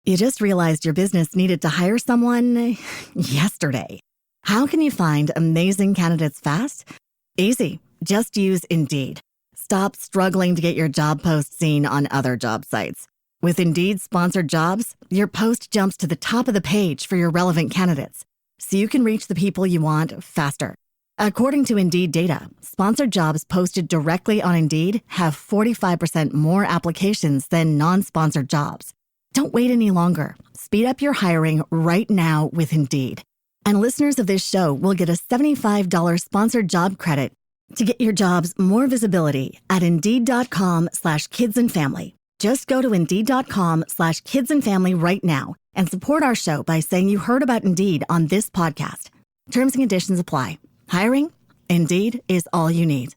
You just realized your business needed to hire someone yesterday. How can you find amazing candidates fast? Easy. Just use Indeed. Stop struggling to get your job post seen on other job sites. With Indeed sponsored jobs, your post jumps to the top of the page for your relevant candidates, so you can reach the people you want faster. According to Indeed data, sponsored jobs posted directly on Indeed have 45% more applications than non-sponsored jobs. Don't wait any longer. Speed up your hiring right now with Indeed. And listeners of this show will get a $75 sponsored job credit to get your jobs more visibility at Indeed.com/kidsandfamily. Just go to Indeed.com/kidsandfamily right now and support our show by saying you heard about Indeed on this podcast. Terms and conditions apply. Hiring? Indeed is all you need.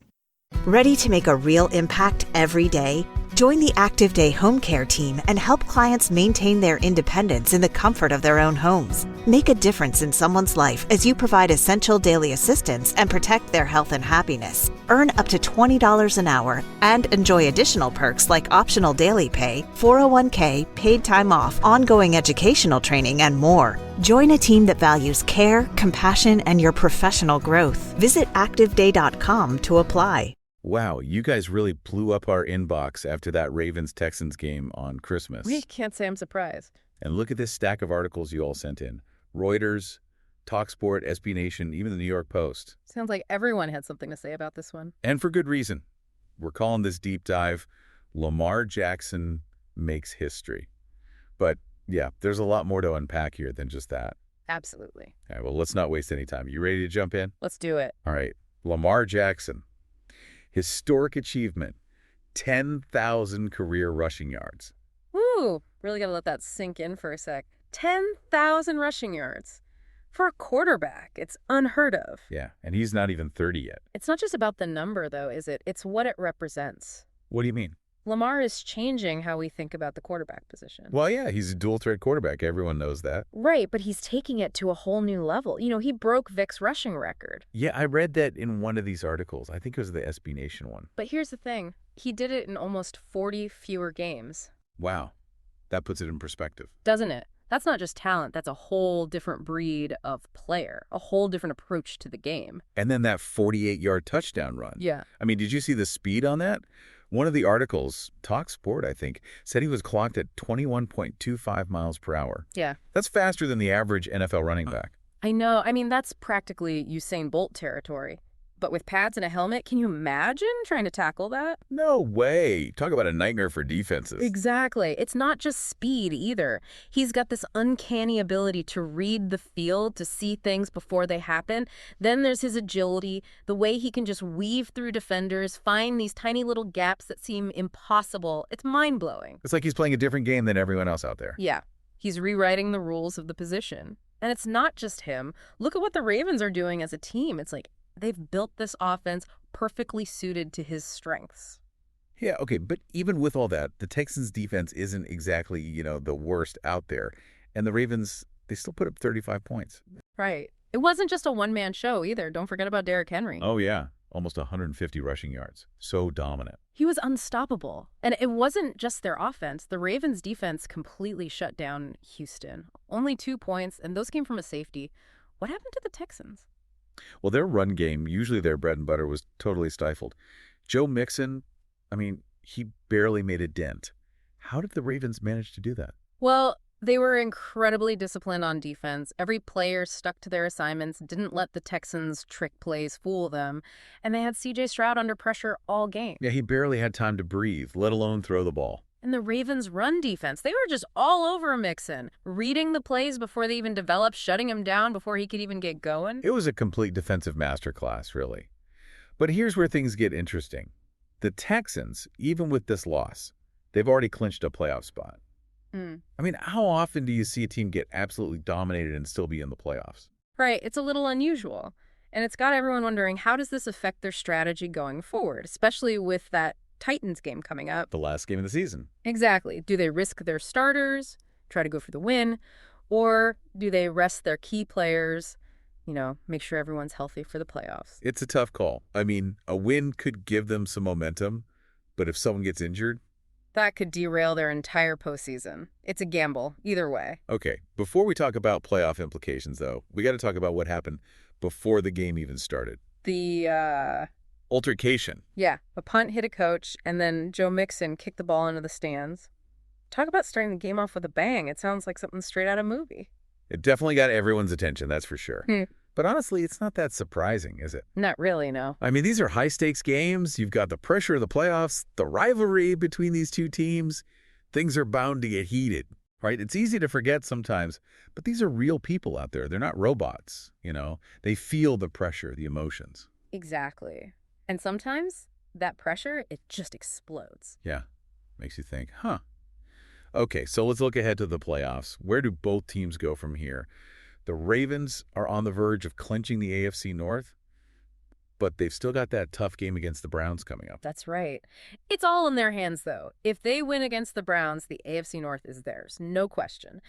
Ready to make a real impact every day? Join the Active Day Home Care team and help clients maintain their independence in the comfort of their own homes. Make a difference in someone's life as you provide essential daily assistance and protect their health and happiness. Earn up to $20 an hour and enjoy additional perks like optional daily pay, 401k, paid time off, ongoing educational training, and more. Join a team that values care, compassion, and your professional growth. Visit activeday.com to apply. Wow, you guys really blew up our inbox after that Ravens-Texans game on Christmas. We can't say I'm surprised. And look at this stack of articles you all sent in. Reuters, TalkSport, SB Nation, even the New York Post. Sounds like everyone had something to say about this one. And for good reason. We're calling this deep dive, Lamar Jackson Makes History. But yeah, there's a lot more to unpack here than just that. Absolutely. All right, well, let's not waste any time. You ready to jump in? Let's do it. All right, Lamar Jackson. Historic achievement, 10,000 career rushing yards. Woo! Really gotta let that sink in for a sec. 10,000 rushing yards. For a quarterback, it's unheard of. Yeah, and he's not even 30 yet. It's not just about the number, though, is it? It's what it represents. What do you mean? Lamar is changing how we think about the quarterback position. Well, yeah, he's a dual-threat quarterback. Everyone knows that. Right, but he's taking it to a whole new level. You know, he broke Vic's rushing record. Yeah, I read that in one of these articles. I think it was the SB Nation one. But here's the thing. He did it in almost 40 fewer games. Wow. That puts it in perspective. Doesn't it? That's not just talent. That's a whole different breed of player, a whole different approach to the game. And then that 48-yard touchdown run. Yeah. I mean, did you see the speed on that? One of the articles, TalkSport, I think, said he was clocked at 21.25 miles per hour. Yeah. That's faster than the average NFL running back. I know. I mean, that's practically Usain Bolt territory. But with pads and a helmet, can you imagine trying to tackle that? No way. Talk about a nightmare for defenses. Exactly. It's not just speed either. He's got this uncanny ability to read the field, to see things before they happen. Then there's his agility, the way he can just weave through defenders, find these tiny little gaps that seem impossible. It's mind-blowing. It's like he's playing a different game than everyone else out there. Yeah. He's rewriting the rules of the position. And it's not just him. Look at what the Ravens are doing as a team. It's like they've built this offense perfectly suited to his strengths. Yeah, okay, but even with all that, the Texans' defense isn't exactly, the worst out there. And the Ravens, they still put up 35 points. Right. It wasn't just a one-man show either. Don't forget about Derrick Henry. Oh, yeah. Almost 150 rushing yards. So dominant. He was unstoppable. And it wasn't just their offense. The Ravens' defense completely shut down Houston. Only 2 points, and those came from a safety. What happened to the Texans? Well, their run game, usually their bread and butter, was totally stifled. Joe Mixon, he barely made a dent. How did the Ravens manage to do that? Well, they were incredibly disciplined on defense. Every player stuck to their assignments, didn't let the Texans' trick plays fool them, and they had C.J. Stroud under pressure all game. Yeah, he barely had time to breathe, let alone throw the ball. And the Ravens' run defense, they were just all over Mixon, reading the plays before they even developed, shutting him down before he could even get going. It was a complete defensive masterclass, really. But here's where things get interesting. The Texans, even with this loss, they've already clinched a playoff spot. How often do you see a team get absolutely dominated and still be in the playoffs? Right, it's a little unusual. And it's got everyone wondering, how does this affect their strategy going forward, especially with that Titans game coming up? The last game of the season. Exactly. Do they risk their starters, try to go for the win, or do they rest their key players, make sure everyone's healthy for the playoffs? It's a tough call. A win could give them some momentum, but if someone gets injured... That could derail their entire postseason. It's a gamble, either way. Okay, before we talk about playoff implications, though, we got to talk about what happened before the game even started. Altercation. Yeah, a punt hit a coach, and then Joe Mixon kicked the ball into the stands. Talk about starting the game off with a bang. It sounds like something straight out of a movie. It definitely got everyone's attention, that's for sure. But honestly, it's not that surprising, is it? Not really, no. I mean, these are high-stakes games. You've got the pressure of the playoffs, the rivalry between these two teams. Things are bound to get heated, right? It's easy to forget sometimes, but these are real people out there. They're not robots, you know? They feel the pressure, the emotions. Exactly. And sometimes that pressure, it just explodes. Yeah, makes you think, huh? Okay, so let's look ahead to the playoffs. Where do both teams go from here? The Ravens are on the verge of clinching the AFC North, but they've still got that tough game against the Browns coming up. That's right. It's all in their hands, though. If they win against the Browns, the AFC North is theirs, no question.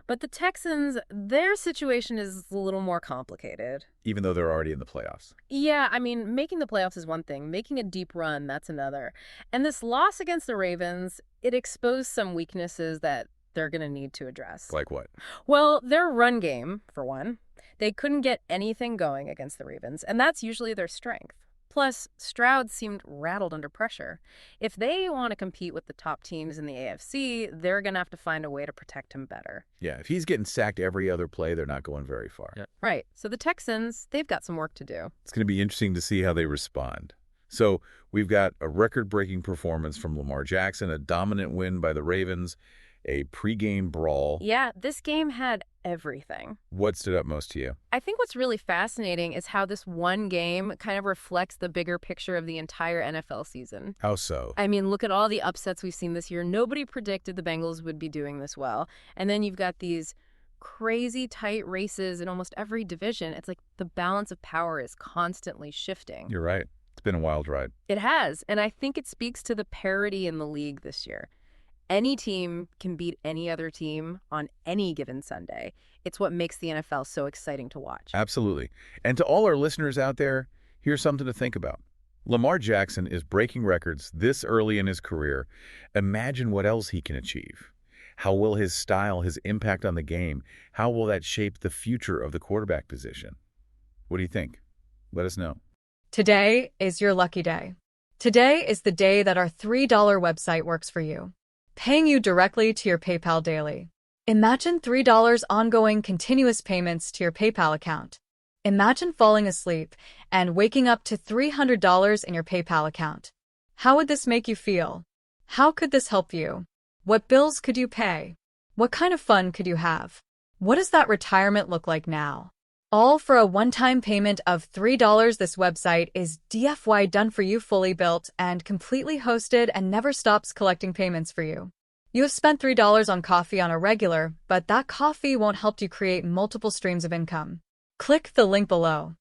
But the Texans, their situation is a little more complicated. Even though they're already in the playoffs. Yeah, I mean, making the playoffs is one thing. Making a deep run, that's another. And this loss against the Ravens, it exposed some weaknesses that they're going to need to address. Like what? Well, their run game, for one. They couldn't get anything going against the Ravens, and that's usually their strength. Plus, Stroud seemed rattled under pressure. If they want to compete with the top teams in the AFC, they're going to have to find a way to protect him better. Yeah, if he's getting sacked every other play, they're not going very far. Yeah. Right. So the Texans, they've got some work to do. It's going to be interesting to see how they respond. So we've got a record-breaking performance from Lamar Jackson, a dominant win by the Ravens, a pregame brawl. Yeah, this game had everything. What stood up most to you? I think what's really fascinating is how this one game kind of reflects the bigger picture of the entire NFL season. How so? I mean, look at all the upsets we've seen this year. Nobody predicted the Bengals would be doing this well. And then you've got these crazy tight races in almost every division. It's like the balance of power is constantly shifting. You're right. It's been a wild ride. It has. And I think it speaks to the parity in the league this year. Any team can beat any other team on any given Sunday. It's what makes the NFL so exciting to watch. Absolutely. And to all our listeners out there, here's something to think about. Lamar Jackson is breaking records this early in his career. Imagine what else he can achieve. How will his style, his impact on the game, how will that shape the future of the quarterback position? What do you think? Let us know. Today is your lucky day. Today is the day that our $3 website works for you, paying you directly to your PayPal daily. Imagine $3 ongoing continuous payments to your PayPal account. Imagine falling asleep and waking up to $300 in your PayPal account. How would this make you feel? How could this help you? What bills could you pay? What kind of fun could you have? What does that retirement look like now? All for a one-time payment of $3. This website is DFY done for you, fully built and completely hosted, and never stops collecting payments for you. You have spent $3 on coffee on a regular, but that coffee won't help you create multiple streams of income. Click the link below.